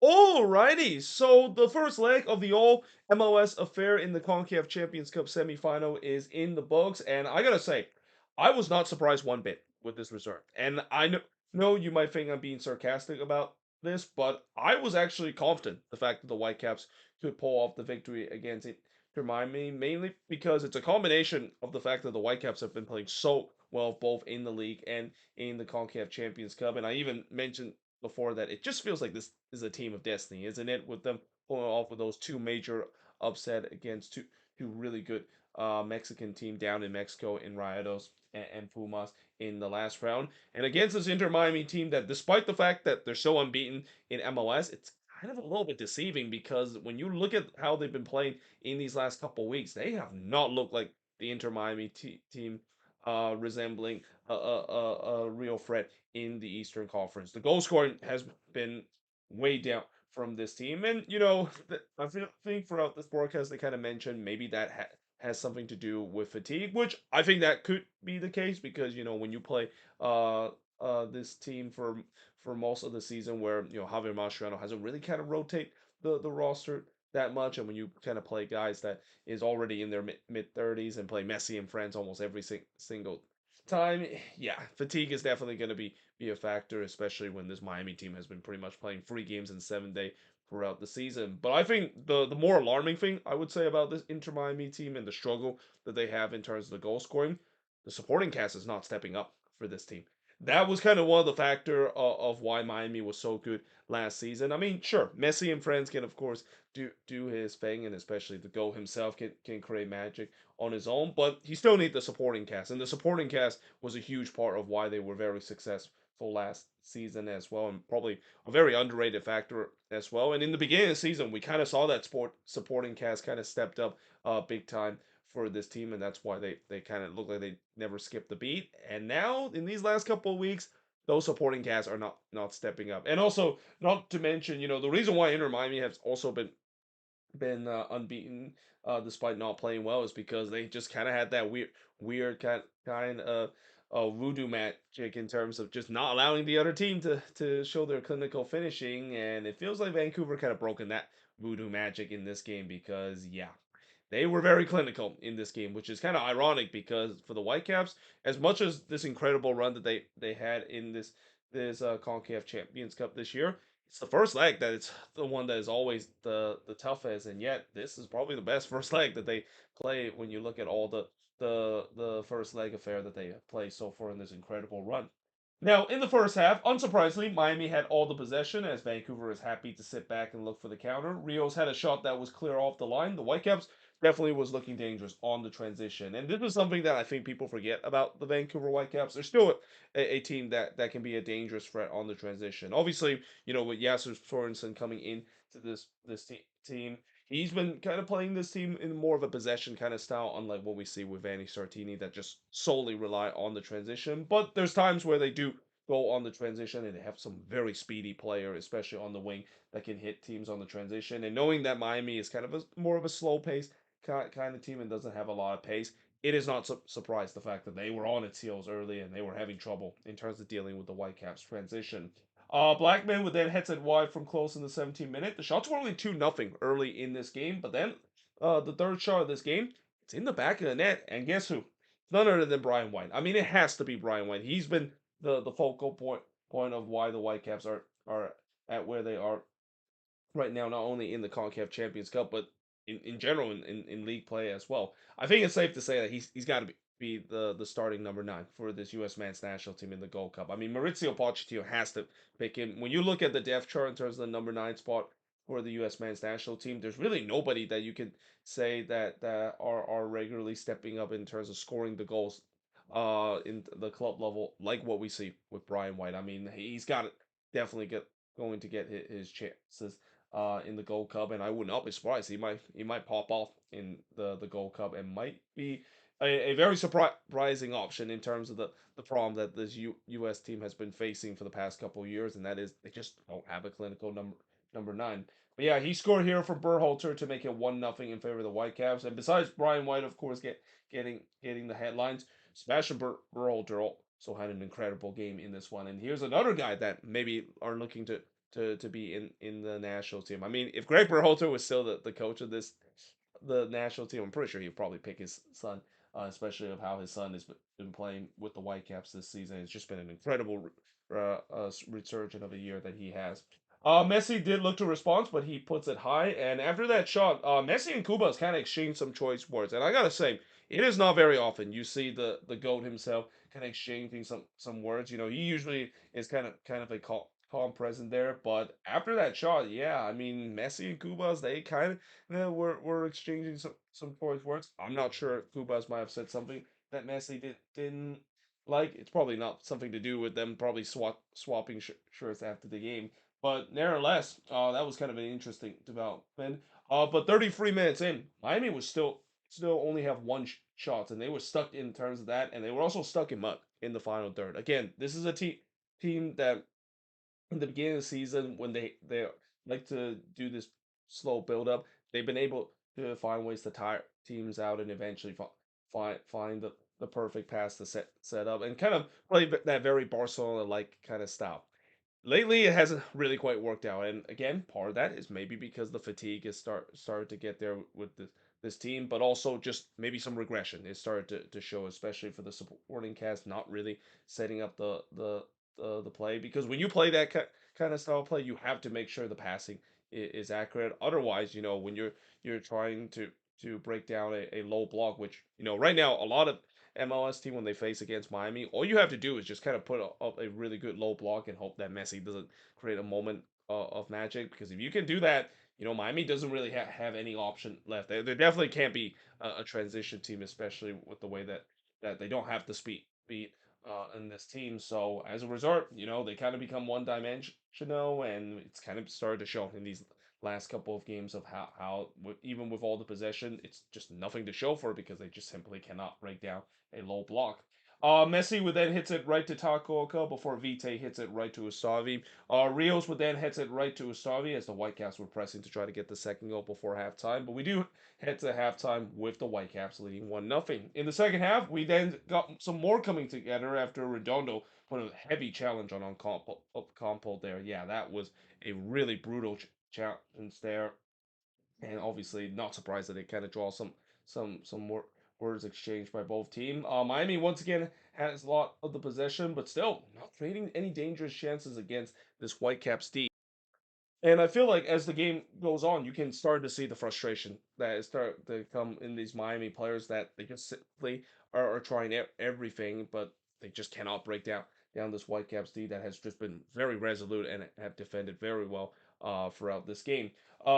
Alrighty, so the first leg of the all MLS affair in the CONCACAF Champions Cup semifinal is in the books, and I gotta say, I was not surprised one bit with this result. And I know you might think I'm being sarcastic about this, but I was actually confident the fact that the Whitecaps could pull off the victory against Inter Miami, mainly because it's a combination of the fact that the Whitecaps have been playing so well both in the league and in the CONCACAF Champions Cup, and I even mentioned before that it just feels like this is a team of destiny, isn't it? With them pulling off with those two major upset against two really good Mexican team down in Mexico in Rayados and Pumas in the last round, and against this Inter Miami team that, despite the fact that they're so unbeaten in MLS, it's kind of a little bit deceiving because when you look at how they've been playing in these last couple weeks, they have not looked like the Inter Miami team resembling a real threat in the Eastern Conference. The goal scoring has been way down from this team, and I think throughout this broadcast they kind of mentioned maybe that has something to do with fatigue, which I think that could be the case because when you play uh this team for most of the season, where Javier Mascherano hasn't really kind of rotate the roster that much, and when you kind of play guys that is already in their mid 30s and play Messi and friends almost every single time, yeah, fatigue is definitely going to be a factor, especially when this Miami team has been pretty much playing 3 games in 7 day throughout the season. But I think the more alarming thing I would say about this Inter Miami team and the struggle that they have in terms of the goal scoring, the supporting cast is not stepping up for this team. That was kind of one of the factor of why Miami was so good last season. I mean, sure, Messi and friends can of course do his thing, and especially the goal himself can create magic on his own, but he still need the supporting cast, and the supporting cast was a huge part of why they were very successful last season as well, and probably a very underrated factor as well. And in the beginning of the season, we kind of saw that supporting cast kind of stepped up big time for this team, and that's why they kind of look like they never skipped the beat. And now in these last couple of weeks, those supporting casts are not stepping up. And also, not to mention, the reason why Inter Miami has also been unbeaten despite not playing well is because they just kind of had that weird kind of voodoo magic in terms of just not allowing the other team to show their clinical finishing, and it feels like Vancouver kind of broken that voodoo magic in this game because, yeah, they were very clinical in this game, which is kind of ironic because for the Whitecaps, as much as this incredible run that they had in this CONCACAF Champions Cup this year, it's the first leg that it's the one that is always the toughest, and yet this is probably the best first leg that they play when you look at all the first leg affair that they have played so far in this incredible run. Now, in the first half, unsurprisingly, Miami had all the possession as Vancouver is happy to sit back and look for the counter. Rios had a shot that was clear off the line. The Whitecaps definitely was looking dangerous on the transition. And this is something that I think people forget about the Vancouver Whitecaps. They're still a team that can be a dangerous threat on the transition. Obviously, with Yasser Sorensen coming in to this team, he's been kind of playing this team in more of a possession kind of style, unlike what we see with Vanni Sartini that just solely rely on the transition. But there's times where they do go on the transition, and they have some very speedy player, especially on the wing, that can hit teams on the transition. And knowing that Miami is kind of more of a slow pace kind of team and doesn't have a lot of pace, it is not surprised the fact that they were on its heels early and they were having trouble in terms of dealing with the Whitecaps transition. Blackman would then heads it wide from close in the 17th minute. The shots were only 2-0 early in this game, but then the third shot of this game, it's in the back of the net, and guess who? None other than Brian White. I mean, it has to be Brian White. He's been the focal point of why the Whitecaps are at where they are right now, not only in the CONCACAF Champions Cup, but in general in league play as well. I think it's safe to say that he's got to be the starting number 9 for this U.S. men's national team in the Gold Cup. I mean, Maurizio Pochettino has to pick him. When you look at the depth chart in terms of the number 9 spot for the U.S. men's national team, there's really nobody that you can say that are regularly stepping up in terms of scoring the goals in the club level like what we see with Brian White. I mean, he's got it definitely going to get his chances in the Gold Cup, and I would not be surprised he might pop off in the Gold Cup and might be a very surprising option in terms of the problem that this U.S. team has been facing for the past couple of years, and that is they just don't have a clinical number 9. But yeah, he scored here for Berhalter to make it 1-0 in favor of the Whitecaps, and besides Brian White, of course, getting the headlines, Sebastian Berhalter also had an incredible game in this one, and here's another guy that maybe are looking to be in the national team. I mean, if Greg Berhalter was still the coach of the national team, I'm pretty sure he'd probably pick his son, especially of how his son has been playing with the Whitecaps this season. It's just been an incredible resurgence of a year that he has. Messi did look to respond, but he puts it high. And after that shot, Messi and Kubas kind of exchanged some choice words. And I gotta say, it is not very often you see the goat himself kind of exchanging some words. You know, he usually is kind of a calm present there. But after that shot, yeah, I mean, Messi and Kubas, they kind of we're exchanging some choice words. I'm not sure Kubas might have said something that Messi didn't like. It's probably not something to do with them probably swapping shirts after the game. But nevertheless, that was kind of an interesting development. But 33 minutes in, Miami was still only have one shot, and they were stuck in terms of that, and they were also stuck in mud in the final third. Again, this is a team that in the beginning of the season when they like to do this slow build up, they've been able to find ways to tire teams out and eventually find the perfect pass to set up and kind of play that very Barcelona like kind of style. Lately, it hasn't really quite worked out, and again, part of that is maybe because the fatigue is started to get there with this team, but also just maybe some regression is started to show, especially for the supporting cast, not really setting up the play. Because when you play that kind of style of play, you have to make sure the passing is accurate. Otherwise, you know, when you're trying to break down a low block, which you know right now a lot of MLS team when they face against Miami, all you have to do is just kind of put up a really good low block and hope that Messi doesn't create a moment of magic. Because if you can do that, you know Miami doesn't really have any option left. There definitely can't be a transition team, especially with the way that they don't have the speed in this team. So as a result, you know they kind of become one dimensional, and it's kind of started to show in these last couple of games of how even with all the possession, it's just nothing to show for because they just simply cannot break down a low block. Messi would then hits it right to Takoka before Vite hits it right to Ustavi. Rios would then hits it right to Ustavi as the Whitecaps were pressing to try to get the second goal before halftime. But we do head to halftime with the Whitecaps leading 1-0. In the second half, we then got some more coming together after Redondo put a heavy challenge on Campo there. Yeah, that was a really brutal challenge there, and obviously not surprised that it kind of draws some more words exchanged by both team. Miami once again has a lot of the possession, but still not creating any dangerous chances against this Whitecaps D. And I feel like as the game goes on, you can start to see the frustration that is start to come in these Miami players that they just simply are trying everything, but they just cannot break down this Whitecaps D that has just been very resolute and have defended very well throughout this game.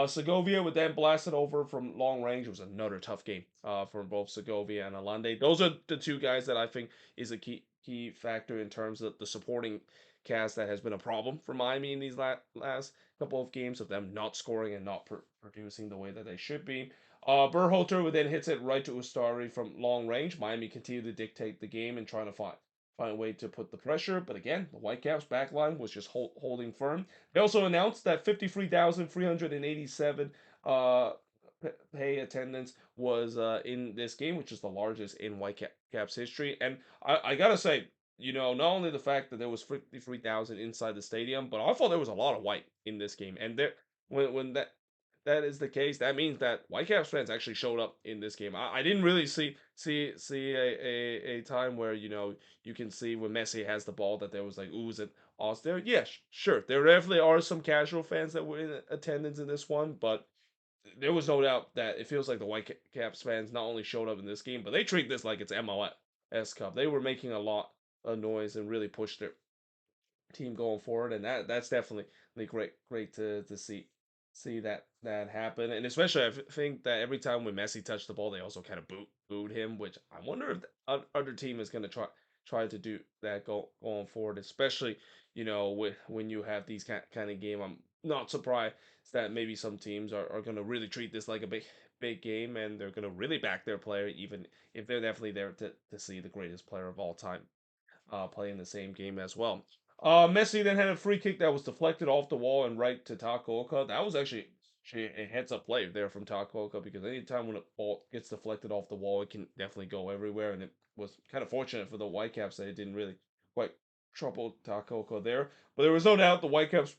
Segovia would then blast it over from long range. It was another tough game for both Segovia and Alande. Those are the two guys that I think is a key factor in terms of the supporting cast that has been a problem for Miami in these last couple of games of them not scoring and not producing the way that they should be. Berhalter would then hits it right to Ustari from long range. Miami continued to dictate the game and trying to find a way to put the pressure. But again, the Whitecaps backline was just holding firm. They also announced that 53,387 uh, pay attendance was in this game, which is the largest in Whitecaps history. And I gotta say, you know, not only the fact that there was 53,000 inside the stadium, but I thought there was a lot of white in this game. And there, when that is the case, that means that Whitecaps fans actually showed up in this game. I didn't really see a time where you know you can see when Messi has the ball that there was like oohs and ahs there. Yeah, sure, there definitely are some casual fans that were in attendance in this one, but there was no doubt that it feels like the Whitecaps fans not only showed up in this game, but they treat this like it's MLS Cup. They were making a lot of noise and really pushed their team going forward, and that's definitely great to see that happen. And especially think that every time when Messi touched the ball, they also kind of booed him, which I wonder if the other team is going to try to do that going forward, especially you know when you have these kind of game. I'm not surprised that maybe some teams are going to really treat this like a big game, and they're going to really back their player, even if they're definitely there to see the greatest player of all time playing the same game as well. Messi then had a free kick that was deflected off the wall and right to Takoka. That was actually a heads up play there from Takoka because anytime when a ball gets deflected off the wall, it can definitely go everywhere. And it was kind of fortunate for the Whitecaps that it didn't really quite trouble Takoka there. But there was no doubt the Whitecaps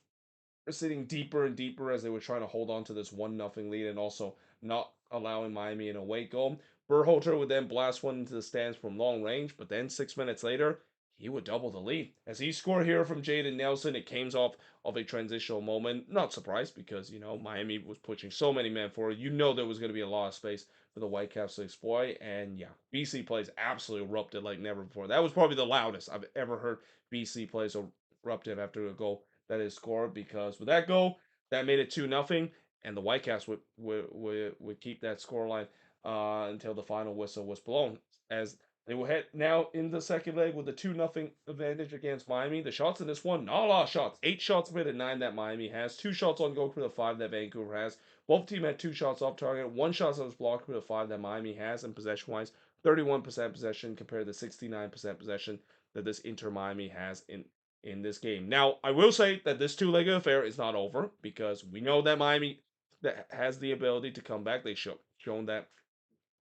sitting deeper and deeper as they were trying to hold on to this 1-0 lead and also not allowing Miami an away goal. Berhalter would then blast one into the stands from long range, but then 6 minutes later, he would double the lead. As he scored here from Jaden Nelson, it came off of a transitional moment. Not surprised because, Miami was pushing so many men forward. There was going to be a lot of space for the Whitecaps to exploit. And yeah, BC plays absolutely erupted like never before. That was probably the loudest I've ever heard BC play so eruptive after a goal that is scored, because with that goal, that made it 2-0, and the Whitecaps would keep that scoreline until the final whistle was blown. As they will head now in the second leg with a 2-0 advantage against Miami. The shots in this one, not a lot of shots. 8 shots made at 9 that Miami has. 2 shots on goal for the 5 that Vancouver has. Both teams had 2 shots off target. 1 shot that was blocked for the 5 that Miami has. And possession wise, 31% possession compared to 69% possession that this Inter Miami has in this game. Now, I will say that this two-legged affair is not over, because we know that Miami that has the ability to come back. They shown that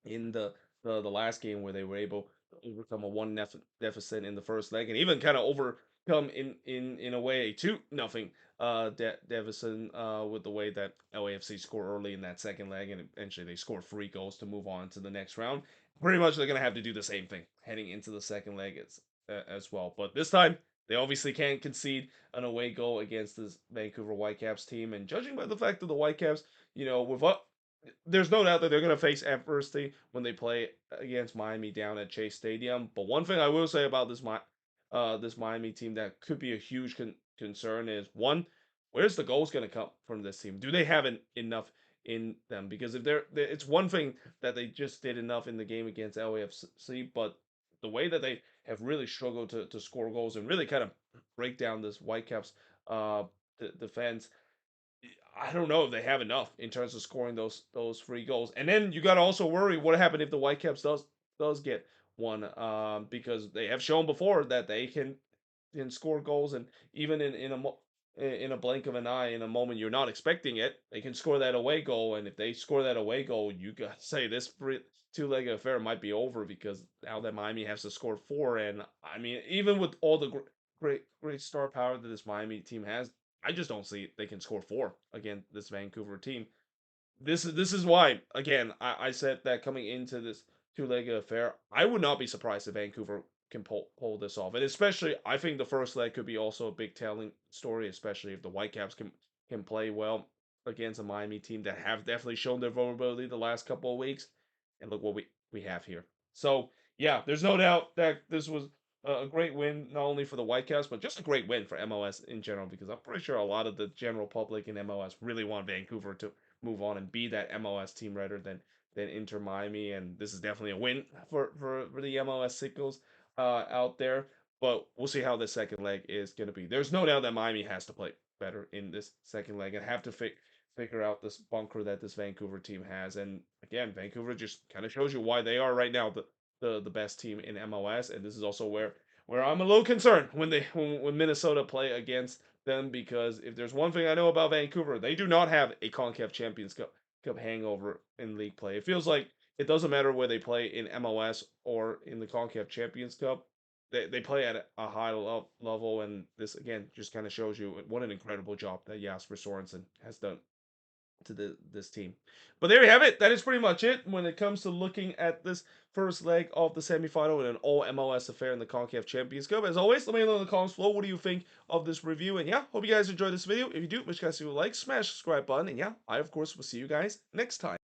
in the last game, where they were able to overcome a one deficit in the first leg, and even kind of overcome in a way a 2-0 deficit with the way that LAFC scored early in that second leg, and eventually they scored 3 goals to move on to the next round. Pretty much they're gonna have to do the same thing heading into the second leg as well. But this time they obviously can't concede an away goal against this Vancouver Whitecaps team, and judging by the fact that the Whitecaps, with there's no doubt that they're going to face adversity when they play against Miami down at Chase Stadium. But one thing I will say about this Miami team that could be a huge concern is, one, where's the goals going to come from this team? Do they have enough in them? Because if it's one thing that they just did enough in the game against LAFC, but the way that they have really struggled to score goals and really kind of break down this Whitecaps defense, I don't know if they have enough in terms of scoring those 3 goals. And then you got to also worry what happened if the Whitecaps does get one, because they have shown before that they can score goals, and even in a blink of an eye, in a moment you're not expecting it, they can score that away goal. And if they score that away goal, you got to say this two-legged affair might be over, because now that Miami has to score 4, and I mean, even with all the great star power that this Miami team has, I just don't see they can score 4 against this Vancouver team. This is why, again, I said that coming into this two-legged affair, I would not be surprised if Vancouver can pull this off. And especially, I think the first leg could be also a big telling story, especially if the Whitecaps can play well against a Miami team that have definitely shown their vulnerability the last couple of weeks. And look what we have here. So yeah, there's no doubt that this was a great win, not only for the Whitecaps, but just a great win for MLS in general, because I'm pretty sure a lot of the general public in MLS really want Vancouver to move on and be that MLS team rather than Inter Miami. And this is definitely a win for the MLS sickos out there. But we'll see how the second leg is going to be. There's no doubt that Miami has to play better in this second leg and have to figure out this bunker that this Vancouver team has. And again, Vancouver just kind of shows you why they are right now the best team in MLS. And this is also where I'm a little concerned when Minnesota play against them, because if there's one thing I know about Vancouver, they do not have a CONCACAF Champions Cup hangover in league play. It feels like it doesn't matter where they play in MLS or in the CONCACAF Champions Cup. They play at a high level, and this again just kind of shows you what an incredible job that Jasper Sorensen has done to this team. But there you have it. That is pretty much it when it comes to looking at this first leg of the semifinal in an all MLS affair in the CONCACAF Champions Cup. As always, let me know in the comments below, what do you think of this review? And yeah, hope you guys enjoyed this video. If you do, make sure you guys do a like, smash the subscribe button, and yeah, I of course will see you guys next time.